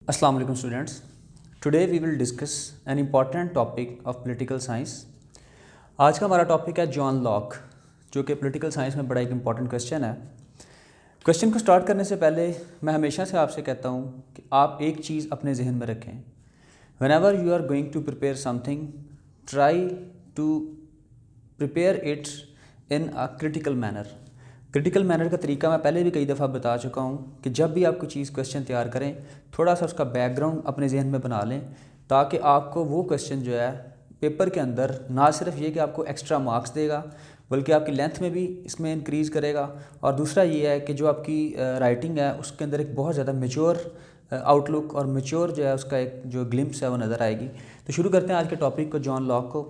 Assalamu alaikum students. Today we will discuss an important topic of political science. आज का हमारा topic है John Locke, जो कि पॉलिटिकल साइंस में बड़ा एक इम्पॉर्टेंट क्वेश्चन है। क्वेश्चन को स्टार्ट करने से पहले मैं हमेशा से आपसे कहता हूँ कि आप एक चीज़ अपने जहन में रखें। Whenever you are going to prepare something, try to prepare it in a critical manner. Critical manner का तरीका मैं पहले भी कई दफ़ा बता चुका हूँ कि जब भी आप कोई चीज़ क्वेश्चन तैयार करें, थोड़ा सा उसका बैकग्राउंड अपने जहन में बना लें, ताकि आपको वो क्वेश्चन जो है पेपर के अंदर ना सिर्फ ये कि आपको एक्स्ट्रा मार्क्स देगा, बल्कि आपकी लेंथ में भी इसमें इंक्रीज़ करेगा। और दूसरा ये है कि जो आपकी राइटिंग है उसके अंदर एक बहुत ज़्यादा मैच्योर आउटलुक और मैच्योर जो है उसका एक जो ग्लिम्स है वो नज़र आएगी। तो शुरू करते हैं आज के टॉपिक को, जॉन लॉक को।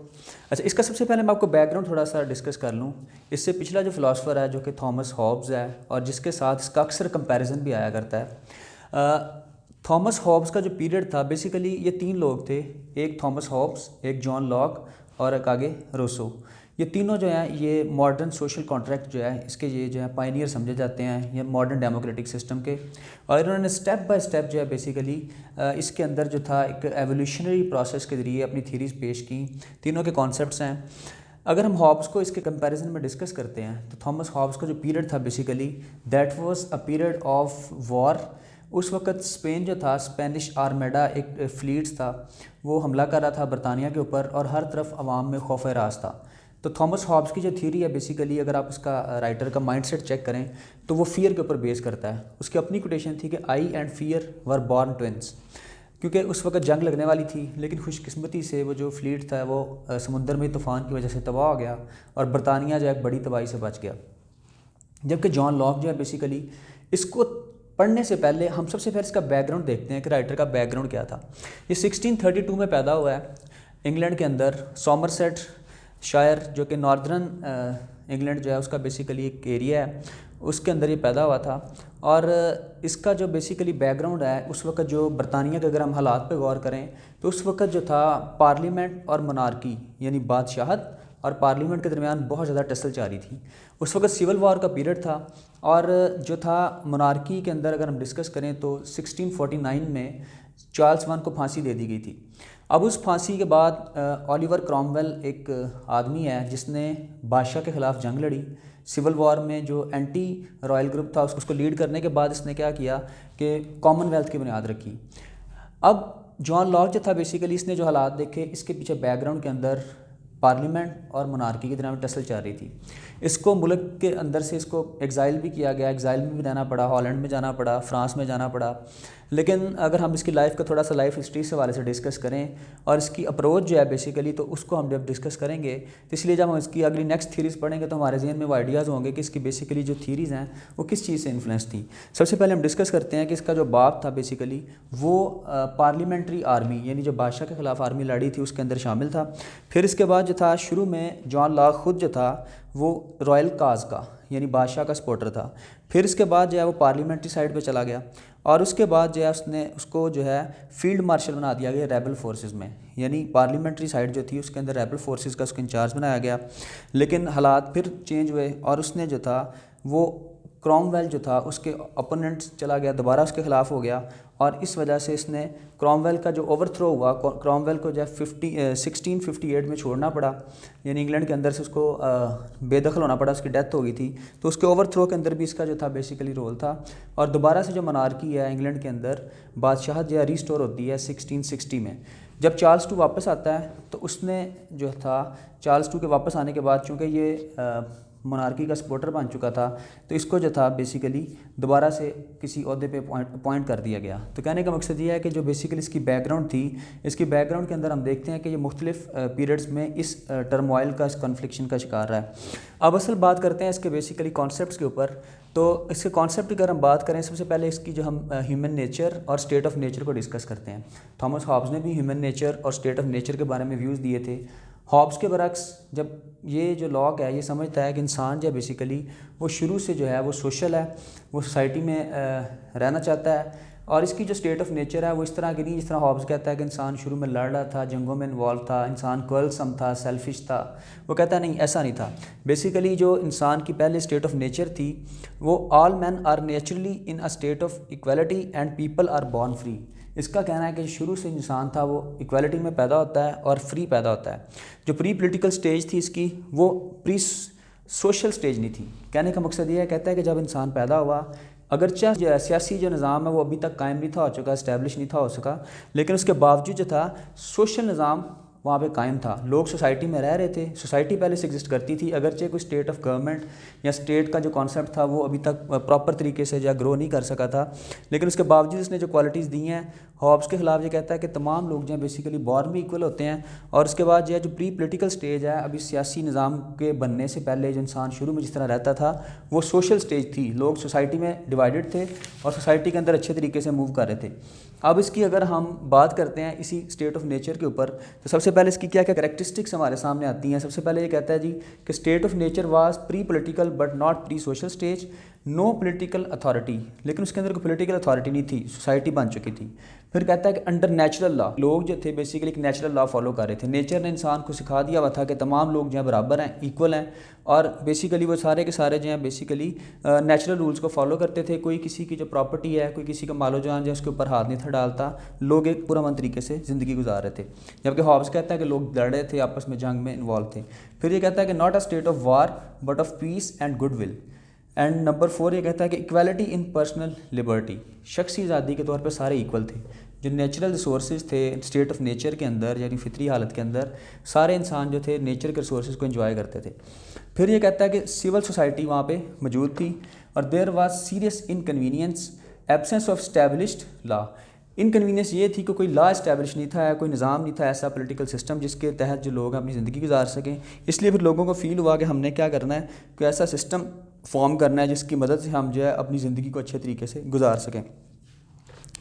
अच्छा, इसका सबसे पहले मैं आपको बैकग्राउंड थोड़ा सा डिस्कस कर लूँ। इससे पिछला जो फ़िलासफ़र है जो कि थॉमस हॉब्स है, और जिसके साथ इसका अक्सर कंपैरिजन भी आया करता है। थॉमस हॉब्स का जो पीरियड था, बेसिकली ये तीन लोग थे, एक थॉमस हॉब्स, एक जॉन लॉक और एक आगे रूसो। ये तीनों जो हैं ये मॉडर्न सोशल कॉन्ट्रैक्ट जो है इसके ये जो है पायनियर समझे जाते हैं, ये मॉडर्न डेमोक्रेटिक सिस्टम के। और इन्होंने स्टेप बाय स्टेप जो है बेसिकली इसके अंदर जो था एक एवोल्यूशनरी प्रोसेस के ज़रिए अपनी थीरीज़ पेश की। तीनों के कॉन्सेप्ट्स हैं। अगर हम हॉब्स को इसके कंपैरिजन में डिस्कस करते हैं तो थॉमस हॉब्स का जो पीरियड था basically that was a period of war. उस वक्त स्पेन जो था, स्पेनिश आर्मेडा एक फ्लीट्स था, वो हमला कर रहा था बरतानिया के ऊपर और हर तरफ आवाम में खौफ राज था। तो थॉमस हॉब्स की जो थ्योरी है बेसिकली, अगर आप उसका राइटर का माइंडसेट चेक करें तो वो फियर के ऊपर बेस करता है। उसकी अपनी कोटेशन थी कि I and fear were born twins, क्योंकि उस वक्त जंग लगने वाली थी, लेकिन खुशकिस्मती से वो जो फ्लीट था वो समुंदर में तूफ़ान की वजह से तबाह हो गया और बरतानिया जो है बड़ी तबाही से बच गया। जबकि जॉन लॉक जो है बेसिकली, इसको पढ़ने से पहले हम सबसे पहले इसका बैकग्राउंड देखते हैं कि राइटर का बैकग्राउंड क्या था। ये 1632 में पैदा हुआ है इंग्लैंड के अंदर, सॉमरसेट शायर जो कि नॉर्दर्न इंग्लैंड जो है उसका बेसिकली एक एरिया है, उसके अंदर ये पैदा हुआ था। और इसका जो बेसिकली बैकग्राउंड है, उस वक्त जो बरतानिया के अगर हम हालात पे गौर करें तो उस वक्त जो था पार्लियामेंट और मोनार्की यानी बादशाहत और पार्लियामेंट के दरमियान बहुत ज़्यादा टसल जारी थी। उस वक्त सिविल वॉर का पीरियड था। और जो था मोनार्की के अंदर अगर हम डिस्कस करें तो 1649 में चार्ल्स वन को फांसी दे दी गई थी। अब उस फांसी के बाद ओलिवर क्रॉमवेल एक आदमी है जिसने बादशाह के ख़िलाफ़ जंग लड़ी। सिविल वॉर में जो एंटी रॉयल ग्रुप था उसको लीड करने के बाद इसने क्या किया कि कॉमनवेल्थ की बुनियाद रखी। अब जॉन लॉक जो था बेसिकली, इसने जो हालात देखे, इसके पीछे बैकग्राउंड के अंदर पार्लियामेंट और मोनार्की के दरमियान टसल चल रही थी। इसको मुल्क के अंदर से इसको एग्ज़ाइल भी किया गया, एग्ज़ाइल में भी रहना पड़ा, हॉलैंड में जाना पड़ा, फ्रांस में जाना पड़ा। लेकिन अगर हम इसकी लाइफ का थोड़ा सा लाइफ हिस्ट्री से वाले से डिस्कस करें और इसकी अप्रोच जो है बेसिकली, तो उसको हम जब डिस्कस करेंगे तो इसलिए जब हम इसकी अगली नेक्स्ट थीरीज़ पढ़ेंगे तो हमारे जहन में वो आइडियाज़ होंगे कि इसकी बेसिकली जो थीरीज़ हैं वो किस चीज़ से इन्फ्लुएंस थी। सबसे पहले हम डिस्कस करते हैं कि इसका जो बाप था बेसिकली वो पार्लियामेंट्री आर्मी यानी जो बादशाह के ख़िलाफ़ आर्मी लड़ी थी उसके अंदर शामिल था। फिर इसके बाद जो था शुरू में जॉन लॉक ख़ुद जो था वो रॉयल काज का यानी बादशाह का सपोर्टर था। फिर इसके बाद जो है वो पार्लियामेंट्री साइड पे चला गया और उसके बाद जो है उसको जो है फील्ड मार्शल बना दिया गया रेबल फोर्सेस में, यानी पार्लियामेंट्री साइड जो थी उसके अंदर रेबल फोर्सेस का उसको इंचार्ज बनाया गया। लेकिन हालात फिर चेंज हुए और उसने जो था वो क्रॉमवेल जो था उसके अपोनेंट चला गया, दोबारा उसके ख़िलाफ़ हो गया और इस वजह से इसने क्रॉमवेल का जो ओवरथ्रो हुआ, क्रॉमवेल को जो है 1658 में छोड़ना पड़ा, यानी इंग्लैंड के अंदर से उसको बेदखल होना पड़ा, उसकी डेथ हो गई थी। तो उसके ओवरथ्रो के अंदर भी इसका जो था बेसिकली रोल था। और दोबारा से जो मोनार्की है इंग्लैंड के अंदर, बादशाहत जो है रिस्टोर होती है 1660 में। जब चार्ल्स टू वापस आता है तो उसने जो था चार्ल्स टू के वापस आने के बाद, चूँकि ये मोनार्की का सपोर्टर बन चुका था, तो इसको जो था बेसिकली दोबारा से किसी ओहदे पे अपॉइंट कर दिया गया। तो कहने का मकसद ये है कि जो बेसिकली इसकी बैकग्राउंड थी, इसकी बैकग्राउंड के अंदर हम देखते हैं कि ये मुख्तलिफ पीरियड्स में इस टर्मोइल का, इस कन्फ्लिक्शन का शिकार रहा है। अब असल बात करते हैं इसके बेसिकली कॉन्सेप्ट्स के ऊपर। तो इसके कॉन्सेप्ट की अगर हम बात करें, सबसे पहले इसकी जो हम ह्यूमन नेचर और स्टेट ऑफ नेचर को डिस्कस करते हैं। थॉमस हॉब्स ने भी ह्यूमन नेचर और स्टेट ऑफ नेचर के बारे में व्यूज़ दिए थे। हॉब्स के बरक्स जब ये जो लॉक है ये समझता है कि इंसान जो है बेसिकली वो शुरू से जो है वो सोशल है, वो सोसाइटी में रहना चाहता है और इसकी जो स्टेट ऑफ नेचर है वो इस तरह की नहीं जिस तरह हॉब्स कहता है कि इंसान शुरू में लड़ रहा था, जंगों में इन्वॉल्व था, इंसान क्वेलसम था, सेल्फिश था। वो कहता है नहीं, ऐसा नहीं था। बेसिकली जो इंसान की पहले स्टेट ऑफ नेचर थी वो all man are naturally in a state of equality and people are born free, इसका कहना है कि शुरू से इंसान था वो इक्वालिटी में पैदा होता है और फ्री पैदा होता है। जो प्री पॉलिटिकल स्टेज थी इसकी, वो प्री सोशल स्टेज नहीं थी। कहने का मकसद ये है, कहता है कि जब इंसान पैदा हुआ, अगरचे सियासी जो निज़ाम है वो अभी तक कायम नहीं था हो चुका, इस्टेब्लिश नहीं था हो सका, लेकिन उसके बावजूद जो था सोशल निज़ाम वहाँ पे कायम था। लोग सोसाइटी में रह रहे थे, सोसाइटी पहले से एग्जिस्ट करती थी, अगरचे कोई स्टेट ऑफ गवर्नमेंट या स्टेट का जो कॉन्सेप्ट था वो अभी तक प्रॉपर तरीके से जो ग्रो नहीं कर सका था, लेकिन उसके बावजूद इसने जो क्वालिटीज़ दी हैं, हॉब्स के खिलाफ ये कहता है कि तमाम लोग जो हैं बेसिकली बॉर्न में इक्वल होते हैं। और उसके बाद जो है जो प्री पॉलिटिकल स्टेज है, अभी सियासी निज़ाम के बनने से पहले जो इंसान शुरू में जिस तरह रहता था वो सोशल स्टेज थी। लोग सोसाइटी में डिवाइडेड थे और सोसाइटी के अंदर अच्छे तरीके से मूव कर रहे थे। अब इसकी अगर हम बात करते हैं इसी स्टेट ऑफ नेचर के ऊपर, तो सबसे पहले इसकी क्या क्या कैरेक्टरिस्टिक्स हमारे सामने आती हैं। सबसे पहले ये कहता है जी कि state of nature was pre political but not pre social stage, no political authority, लेकिन उसके अंदर कोई पॉलिटिकल अथॉरिटी नहीं थी, सोसाइटी बन चुकी थी। फिर कहता है कि अंडर नेचुरल लॉ, लोग जो थे बेसिकली एक नेचुरल लॉ फॉलो कर रहे थे। नेचर ने इंसान को सिखा दिया हुआ था कि तमाम लोग जो हैं बराबर हैं, इक्वल हैं, और बेसिकली वो सारे के सारे जो हैं बेसिकली नेचुरल रूल्स को फॉलो करते थे। कोई किसी की जो प्रॉपर्टी है, कोई किसी का मालो जान जो है उसके ऊपर हाथ नहीं था डालता, लोग एक पुरअमन तरीके से ज़िंदगी गुजार रहे थे। जबकि हॉब्स कहता है कि लोग लड़ रहे थे, आपस में जंग में इन्वॉल्व थे। फिर ये कहता है कि not a state of war but of peace and goodwill. And number 4 ये कहता है कि इक्वालिटी इन पर्सनल लिबर्टी, शख्सी आज़ादी के तौर पे सारे इक्वल थे। जो नेचुरल रिसोर्सेज थे स्टेट ऑफ नेचर के अंदर, यानी फितरी हालत के अंदर, सारे इंसान जो थे नेचर के रिसोर्सेज को एंजॉय करते थे। फिर ये कहता है कि सिविल सोसाइटी वहाँ पे मौजूद थी और there was serious inconvenience, absence of established law. Inconvenience ये थी कि कोई लॉ इस्टेब्लिश नहीं था, कोई निज़ाम नहीं था ऐसा पॉलिटिकल सिस्टम जिसके तहत जो लोग अपनी ज़िंदगी गुजार सकें। इसलिए फिर लोगों को फ़ील हुआ कि हमने क्या करना है, कोई ऐसा सिस्टम फॉर्म करना है जिसकी मदद से हम जो है अपनी ज़िंदगी को अच्छे तरीके से गुजार सकें।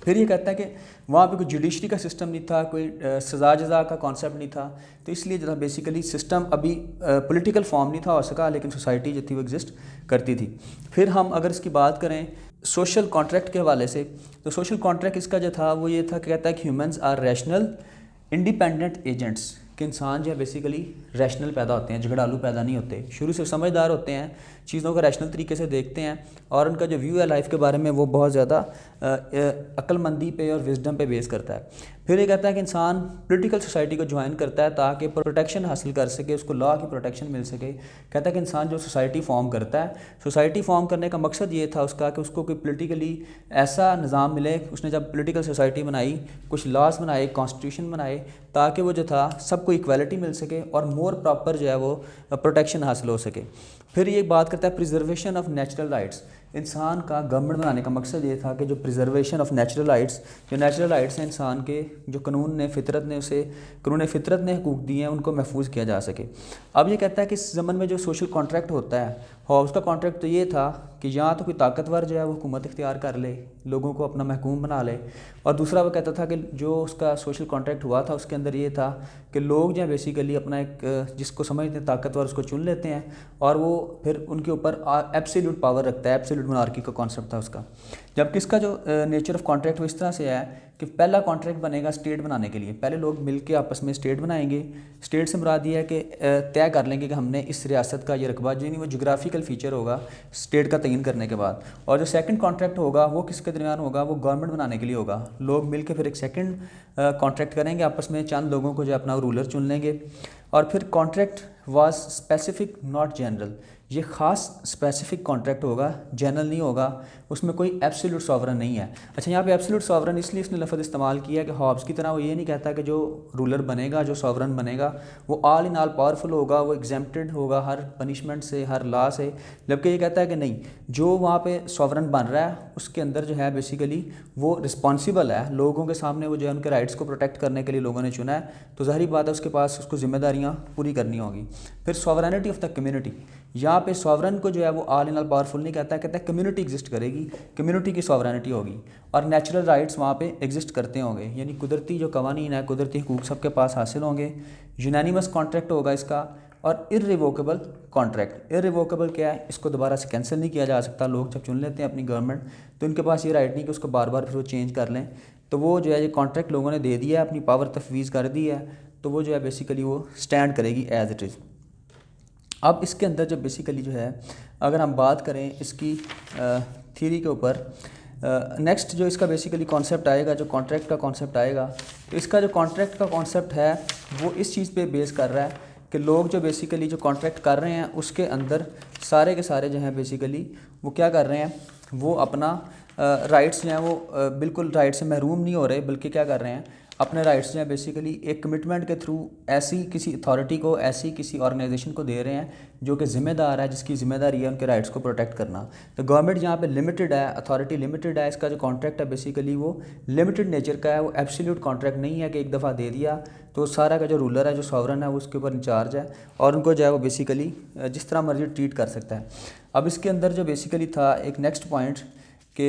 फिर ये कहता है कि वहाँ पे कोई जुडिशरी का सिस्टम नहीं था, कोई सज़ा जज़ा का कॉन्सेप्ट नहीं था, तो इसलिए जो बेसिकली सिस्टम अभी पॉलिटिकल फॉर्म नहीं था हो सका, लेकिन सोसाइटी जो थी वो एग्जिस्ट करती थी। फिर हम अगर इसकी बात करें सोशल कॉन्ट्रैक्ट के हवाले से, तो सोशल कॉन्ट्रैक्ट इसका जो था वो ये था कि कहता है कि humans are rational independent agents, कि इंसान जो है बेसिकली रैशनल पैदा होते हैं, झगड़ालू पैदा नहीं होते, शुरू से समझदार होते हैं, चीज़ों को रैशनल तरीके से देखते हैं, और उनका जो व्यू है लाइफ के बारे में वो बहुत ज़्यादा अक्लमंदी पे और विजडम पे बेस करता है। फिर ये कहता है कि इंसान पॉलिटिकल सोसाइटी को ज्वाइन करता है ताकि प्रोटेक्शन हासिल कर सके, उसको लॉ की प्रोटेक्शन मिल सके। कहता है कि इंसान जो सोसाइटी फॉर्म करता है, सोसाइटी फॉर्म करने का मकसद ये था उसका कि उसको कोई पॉलिटिकली ऐसा निज़ाम मिले। उसने जब पॉलिटिकल सोसाइटी बनाई, कुछ लॉज बनाए, कॉन्स्टिट्यूशन बनाए, ताकि वो जो था सबको इक्वालिटी मिल सके और मोर प्रॉपर जो है वो प्रोटेक्शन हासिल हो सके। फिर ये बात करता है प्रिजर्वेशन ऑफ नेचुरल राइट्स। इंसान का गवर्नमेंट बनाने का मकसद ये था कि जो प्रिजर्वेशन ऑफ नेचुरल राइट्स, जो नेचुरल राइट्स हैं इंसान के, जो कानून ने फितरत ने हकूक़ दिए हैं, उनको महफूज किया जा सके। अब ये कहता है कि इस ज़मन में जो सोशल कॉन्ट्रैक्ट होता है, हॉब्स का कॉन्ट्रैक्ट तो ये था कि या तो कोई ताकतवर जो है वो हुकूमत इख्तियार कर ले, लोगों को अपना महकूम बना ले, और दूसरा वो कहता था कि जो उसका सोशल कॉन्ट्रैक्ट हुआ था उसके अंदर ये था कि लोग जो है बेसिकली अपना एक जिसको समझते हैं ताकतवर उसको चुन लेते हैं, और वो फिर उनके ऊपर एब्सोल्यूट पावर रखता है, एब्सोल्यूट मोनार्की का कॉन्सेप्ट था उसका। जबकि इसका जो नेचर ऑफ कॉन्ट्रैक्ट वो इस तरह से है कि पहला कॉन्ट्रैक्ट बनेगा स्टेट बनाने के लिए, पहले लोग मिलके आपस में स्टेट बनाएंगे। स्टेट से मुराद ये है कि तय कर लेंगे कि हमने इस रियासत का ये रकबा, यानी वो जोग्राफिकल फीचर होगा स्टेट का तयन करने के बाद। और जो सेकंड कॉन्ट्रैक्ट होगा वो किसके दरमियान होगा, वो गवर्नमेंट बनाने के लिए होगा। लोग मिलके फिर एक सेकंड कॉन्ट्रैक्ट करेंगे आपस में, चंद लोगों को जो अपना रूलर चुन लेंगे। और फिर contract was specific not general, ये ख़ास स्पेसिफिक कॉन्ट्रैक्ट होगा, जनरल नहीं होगा, उसमें कोई एब्सोल्यूट सॉवरन नहीं है। अच्छा, यहाँ पे एब्सोल्यूट सॉवरन इसलिए इसने लफ्ज़ इस्तेमाल किया कि हॉब्स की तरह वो ये नहीं कहता कि जो रूलर बनेगा, जो सॉवरन बनेगा वो ऑल इन ऑल पावरफुल होगा, वो एग्जेम्प्टेड होगा हर पनिशमेंट से, हर लॉ से। जबकि ये कहता है कि नहीं, जो वहाँ पे सॉवरन बन रहा है उसके अंदर जो है बेसिकली वो रिस्पॉन्सिबल है, लोगों के सामने वो जो है उनके राइट्स को प्रोटेक्ट करने के लिए लोगों ने चुना है, तो ज़ाहिर बात है उसके पास उसको जिम्मेदारियाँ पूरी करनी होगी। फिर सॉवरेनिटी ऑफ द कम्युनिटी, यहाँ पे सॉवरन को जो है वो ऑल इन ऑल पावरफुल नहीं कहता है, कहता है कम्युनिटी एग्जिस्ट करेगी, कम्युनिटी की सॉवरेनिटी होगी, और नेचुरल राइट्स वहाँ पे एग्जिस्ट करते होंगे, यानी कुदरती जो कवानीन है, कुदरती हुकूक सबके पास हासिल होंगे। यूनानिमस कॉन्ट्रैक्ट होगा इसका, और इर्रिवोकेबल कॉन्ट्रैक्ट। इर्रिवोकेबल क्या है, इसको दोबारा से कैंसिल नहीं किया जा सकता। लोग जब चुन लेते हैं अपनी गवर्नमेंट तो उनके पास ये राइट नहीं कि उसको बार बार फिर वो चेंज कर लें, तो वो जो है ये कॉन्ट्रैक्ट लोगों ने दे दिया है, अपनी पावर तफवीज़ कर दी है, तो वो जो है बेसिकली वो स्टैंड करेगी एज इट इज़। अब इसके अंदर जो बेसिकली जो है अगर हम बात करें इसकी थ्योरी के ऊपर, नेक्स्ट जो इसका बेसिकली कॉन्सेप्ट आएगा, जो कॉन्ट्रैक्ट का कॉन्सेप्ट आएगा, तो इसका जो कॉन्ट्रैक्ट का कॉन्सेप्ट है वो इस चीज़ पे बेस कर रहा है कि लोग जो बेसिकली जो कॉन्ट्रैक्ट कर रहे हैं उसके अंदर सारे के सारे जो हैं बेसिकली वो क्या कर रहे हैं, वो अपना राइट्स जो हैं वो बिल्कुल राइट से महरूम नहीं हो रहे, बल्कि क्या कर रहे हैं, अपने राइट्स जो हैं बेसिकली एक कमिटमेंट के थ्रू ऐसी किसी अथॉरिटी को, ऐसी किसी ऑर्गेनाइजेशन को दे रहे हैं जो कि ज़िम्मेदार है, जिसकी ज़िम्मेदारी है उनके राइट्स को प्रोटेक्ट करना। तो गवर्नमेंट यहाँ पे लिमिटेड है, अथॉरिटी लिमिटेड है, इसका जो कॉन्ट्रैक्ट है बेसिकली वो लिमिटेड नेचर का है, वो एब्सोल्यूट कॉन्ट्रैक्ट नहीं है कि एक दफ़ा दे दिया तो सारा का जो रूलर है, जो सॉवरन है, वो उसके ऊपर इंचार्ज है और उनको जो है वो बेसिकली जिस तरह मर्जी ट्रीट कर सकता है। अब इसके अंदर जो बेसिकली था एक नेक्स्ट पॉइंट कि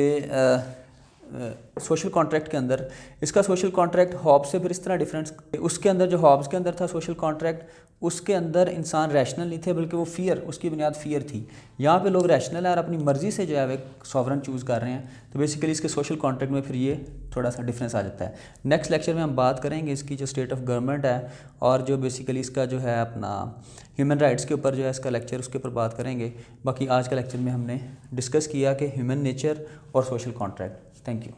सोशल कॉन्ट्रैक्ट के अंदर, इसका सोशल कॉन्ट्रैक्ट हॉब्स से फिर इस तरह डिफरेंस, उसके अंदर जो हॉब्स के अंदर था सोशल कॉन्ट्रैक्ट, उसके अंदर इंसान रैशनल नहीं थे, बल्कि वो फ़ियर, उसकी बुनियाद फ़ियर थी। यहाँ पे लोग रैशनल है और अपनी मर्ज़ी से जो है वो सॉवरन चूज़ कर रहे हैं, तो बेसिकली इसके सोशल कॉन्ट्रैक्ट में फिर ये थोड़ा सा डिफरेंस आ जाता है। नेक्स्ट लेक्चर में हम बात करेंगे इसकी जो स्टेट ऑफ गवर्नमेंट है और जो बेसिकली इसका जो है अपना ह्यूमन राइट्स के ऊपर जो है इसका लेक्चर, उसके ऊपर बात करेंगे। बाकी आज का लेक्चर में हमने डिस्कस किया कि ह्यूमन नेचर और सोशल कॉन्ट्रैक्ट। Thank you.